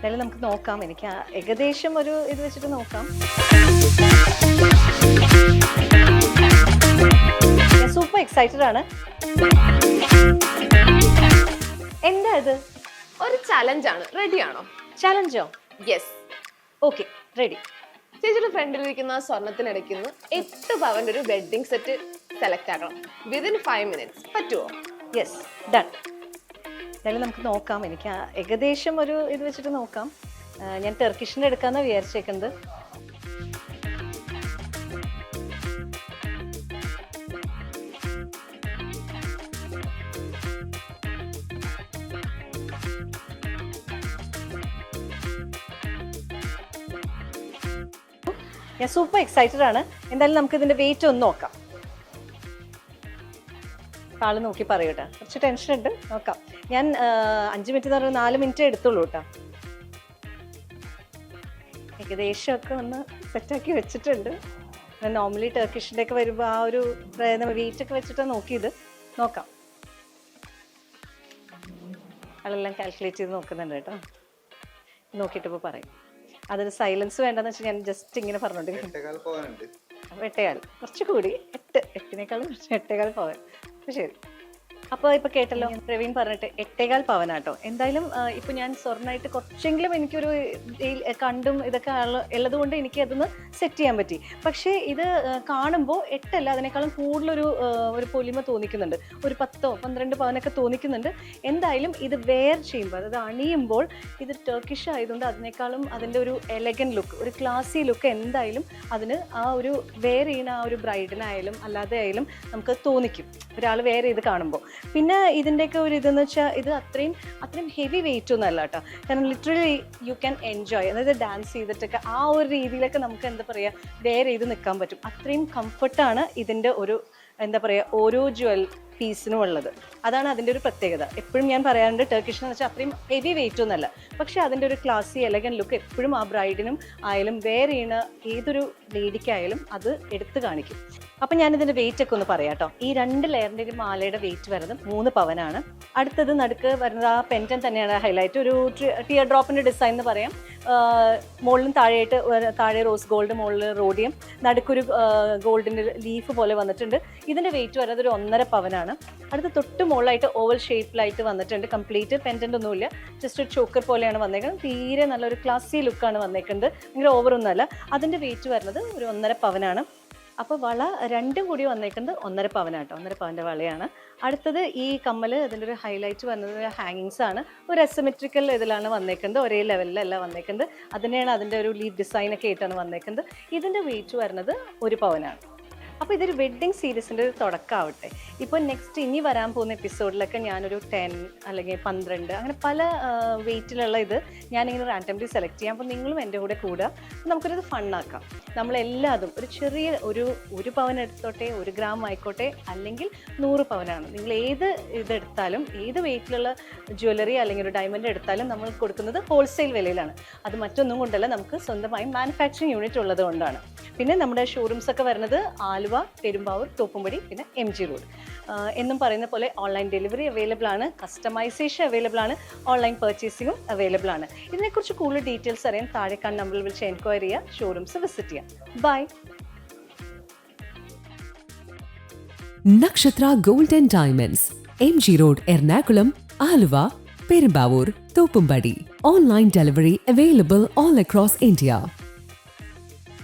എന്തായാലും നമുക്ക് നോക്കാം. എനിക്ക് ഏകദേശം ഒരു ഇത് വെച്ചിട്ട് നോക്കാം. ഞാൻ സൂപ്പർ എക്സൈറ്റഡ് ആണ്. എന്താ ഇത്? ഒരു ചലഞ്ചാണ്. റെഡിയാണോ? ചലഞ്ചോ? യെസ്. Okay, ready. ചേച്ചിയുടെ ഫ്രണ്ടിലിരിക്കുന്ന സ്വർണത്തിനടയ്ക്കുന്ന 8 പവന്റെ ഒരു വെഡ്ഡിംഗ് സെറ്റ് സെലക്ട് ആക്കണം വിതിൻ 5 minutes. പറ്റുമോ? Yes, done. എന്തായാലും നമുക്ക് നോക്കാം. എനിക്ക് ഏകദേശം ഒരു ഇത് വെച്ചിട്ട് നോക്കാം. ഞാൻ ടർക്കിഷിൻ്റെ എടുക്കാമെന്നാണ് വിചാരിച്ചേക്കുന്നത്. ഞാൻ സൂപ്പർ എക്സൈറ്റഡ് ആണ്. എന്തായാലും നമുക്ക് ഇതിന്റെ വെയിറ്റ് ഒന്ന് നോക്കാം. ആള് നോക്കി പറയൂട്ടാ. കുറച്ച് ടെൻഷൻ ഉണ്ട്, നോക്കാം. ഞാൻ 5 മിനിറ്റ് എന്ന് പറഞ്ഞാൽ 4 മിനിറ്റ് എടുത്തുള്ളൂ കേട്ടോ. ഏകദേശമൊക്കെ ഒന്ന് സെറ്റാക്കി വെച്ചിട്ടുണ്ട്. നോർമലി ടർക്കിഷിൻ്റെ ഒക്കെ വരുമ്പോൾ ആ ഒരു വെയിറ്റ് ഒക്കെ വെച്ചിട്ടാണ് നോക്കിയത്. നോക്കാം. ആളെല്ലാം കാൽക്കുലേറ്റ് ചെയ്ത് നോക്കുന്നുണ്ട് കേട്ടോ. നോക്കിയിട്ട് ഇപ്പോൾ പറയും. അതിന് സൈലൻസ് വേണ്ടെന്ന് വെച്ചാൽ ഞാൻ ജസ്റ്റ് ഇങ്ങനെ പറഞ്ഞോണ്ടിരിക്കും. 8.25 കുറച്ച് കൂടി, 8 കുറച്ച് 8.25 പവൻ. ശരി, അപ്പോൾ ഇപ്പോൾ കേട്ടല്ലോ, പ്രവീൺ പറഞ്ഞിട്ട് 8.25 പവനാട്ടോ. എന്തായാലും ഇപ്പോൾ ഞാൻ സ്വർണ്ണമായിട്ട് കുറച്ചെങ്കിലും എനിക്കൊരു കണ്ടും ഇതൊക്കെ ഉള്ളത് കൊണ്ട് എനിക്ക് അതൊന്ന് സെറ്റ് ചെയ്യാൻ പറ്റി. പക്ഷേ ഇത് കാണുമ്പോൾ 8 അല്ല, അതിനേക്കാളും കൂടുതലൊരു പൊലിമ തോന്നിക്കുന്നുണ്ട്. ഒരു 10-12 പവനൊക്കെ തോന്നിക്കുന്നുണ്ട്. എന്തായാലും ഇത് വെയർ ചെയ്യുമ്പോൾ, അതായത് അണിയുമ്പോൾ, ഇത് ടർക്കിഷ് ആയതുകൊണ്ട് അതിനേക്കാളും അതിൻ്റെ ഒരു എലഗൻ ലുക്ക്, ഒരു ക്ലാസി ലുക്ക് എന്തായാലും അതിന് ആ ഒരു വെയർ ചെയ്യുന്ന ആ ഒരു ബ്രൈഡിനായാലും അല്ലാതെ ആയാലും നമുക്ക് തോന്നിക്കും, ഒരാൾ വെയർ ചെയ്ത് കാണുമ്പോൾ. പിന്നെ ഇതിൻ്റെയൊക്കെ ഒരു ഇതെന്ന് വെച്ചാൽ ഇത് അത്രയും ഹെവി വെയിറ്റ് ഒന്നും അല്ല കേട്ടോ. കാരണം ലിറ്ററലി യു ക്യാൻ എൻജോയ്, അതായത് ഡാൻസ് ചെയ്തിട്ടൊക്കെ ആ ഒരു രീതിയിലൊക്കെ നമുക്ക് എന്താ പറയുക വെയർ ചെയ്ത് നിൽക്കാൻ പറ്റും. അത്രയും കംഫർട്ടാണ് ഇതിൻ്റെ ഒരു എന്താ പറയുക ഓരോ ജ്വൽ പീസിനും ഉള്ളത്. അതാണ് അതിൻ്റെ ഒരു പ്രത്യേകത. എപ്പോഴും ഞാൻ പറയാറുണ്ട്, ടർക്കിഷ് എന്ന് വെച്ചാൽ അത്രയും ഹെവി വെയിറ്റ് ഒന്നുമല്ല, പക്ഷേ അതിൻ്റെ ഒരു ക്ലാസി എലഗൻ ലുക്ക് എപ്പോഴും ആ ബ്രൈഡിനും ആയാലും വെയർ ചെയ്യുന്ന ഏതൊരു ലേഡിക്കായാലും അത് എടുത്തു കാണിക്കും. അപ്പം ഞാനിതിൻ്റെ വെയിറ്റ് ഒക്കെ ഒന്ന് പറയാം കേട്ടോ. ഈ 2 ലെയറിൻ്റെ ഒരു മാലയുടെ വെയിറ്റ് വരുന്നത് 3 പവനാണ്. അടുത്തത് നടുക്ക് വരുന്നത് ആ പെൻറ്റൻ തന്നെയാണ് ഹൈലൈറ്റ്. ഒരു ടിയർ ഡ്രോപ്പിൻ്റെ ഡിസൈൻ എന്ന് പറയാം. മുകളിലും താഴെയായിട്ട് താഴെ റോസ് ഗോൾഡ്, മുകളിൽ റോഡിയം, നടുക്കൊരു ഗോൾഡിൻ്റെ ലീഫ് പോലെ വന്നിട്ടുണ്ട്. ഇതിൻ്റെ വെയിറ്റ് വരുന്നത് ഒരു 1.5 പവനാണ്. അടുത്ത് തൊട്ട് മുകളിലായിട്ട് ഓവൽ ഷേപ്പിലായിട്ട് വന്നിട്ടുണ്ട്. കംപ്ലീറ്റ് പെൻഡൻ്റ് ഒന്നുമില്ല, ജസ്റ്റ് ഒരു ചോക്കർ പോലെയാണ് വന്നേക്കുന്നത്. തീരെ നല്ലൊരു ക്ലാസി ലുക്കാണ് വന്നേക്കുന്നത്, ഭയങ്കര ഓവറൊന്നുമല്ല. അതിൻ്റെ വെയിറ്റ് വരുന്നത് ഒരു 1.5 പവനാണ്. അപ്പോൾ വള രണ്ടും കൂടി വന്നേക്കുന്നത് 1.5 പവനാട്ടോ. 1.5 പവൻ്റെ വളയാണ്. അടുത്തത് ഈ കമ്മൽ, അതിൻ്റെ ഒരു ഹൈലൈറ്റ് വരുന്നത് ഹാങ്ങിങ്സ് ആണ്. ഒരു അസിമെട്രിക്കൽ ഇതിലാണ് വന്നേക്കുന്നത്, ഒരേ ലെവലിലല്ല വന്നേക്കുന്നത്. അതിനെയാണ് അതിൻ്റെ ഒരു ലീഡ് ഡിസൈനൊക്കെ ആയിട്ടാണ് വന്നേക്കുന്നത്. ഇതിൻ്റെ വെയിറ്റ് വരുന്നത് 1 പവനാണ്. അപ്പോൾ ഇതൊരു വെഡ്ഡിങ് സീരീസിൻ്റെ ഒരു തുടക്കമാവട്ടെ. ഇപ്പോൾ നെക്സ്റ്റ് ഇനി വരാൻ പോകുന്ന എപ്പിസോഡിലൊക്കെ ഞാനൊരു 10 അല്ലെങ്കിൽ 12 അങ്ങനെ പല വെയിറ്റിലുള്ള ഇത് ഞാനിങ്ങനെ റാൻഡംലി സെലക്ട് ചെയ്യാം. അപ്പോൾ നിങ്ങളും എൻ്റെ കൂടെ കൂടുക, നമുക്കൊരിത് ഫണ്ണാക്കാം. നമ്മളെല്ലാതും ഒരു ചെറിയ ഒരു പവൻ എടുത്തോട്ടെ, 1 ഗ്രാം ആയിക്കോട്ടെ, അല്ലെങ്കിൽ 100 പവനാണ്. നിങ്ങൾ ഏത് ഇതെടുത്താലും, ഏത് വെയിറ്റിലുള്ള ജ്വല്ലറി അല്ലെങ്കിൽ ഒരു ഡയമണ്ട് എടുത്താലും നമ്മൾ കൊടുക്കുന്നത് ഹോൾസെയിൽ വിലയിലാണ്. അത് മറ്റൊന്നും കൊണ്ടല്ല, നമുക്ക് സ്വന്തമായി മാനുഫാക്ചറിങ് യൂണിറ്റ് ഉള്ളത് കൊണ്ടാണ്. പിന്നെ നമ്മുടെ ഷോറൂംസ് ഒക്കെ വരുന്നത് ആലുവ, പെരുമ്പാവൂർ, തോപ്പുംപടി, പിന്നെ MG റോഡ്. എന്നും പറയുന്ന പോലെ ഓൺലൈൻ ഡെലിവറി അവൈലബിൾ ആണ്, കസ്റ്റമൈസേഷൻ അവൈലബിൾ ആണ്, ഓൺലൈൻ പർച്ചേസിങ്ങും അവൈലബിൾ ആണ്. ഇതിനെക്കുറിച്ച് കൂടുതൽ ഡീറ്റെയിൽസ് അറിയാൻ താഴെ കാണുന്ന നമ്പറിൽ വിളിച്ച് എൻക്വയറി ചെയ്യുക, ഷോറൂംസ് വിസിറ്റ് ചെയ്യാം. By. Nakshatra Gold and Diamonds, MG Road, Ernakulam, Aluva, Perumbavoor, Thoppumпadi. Online delivery available all across India.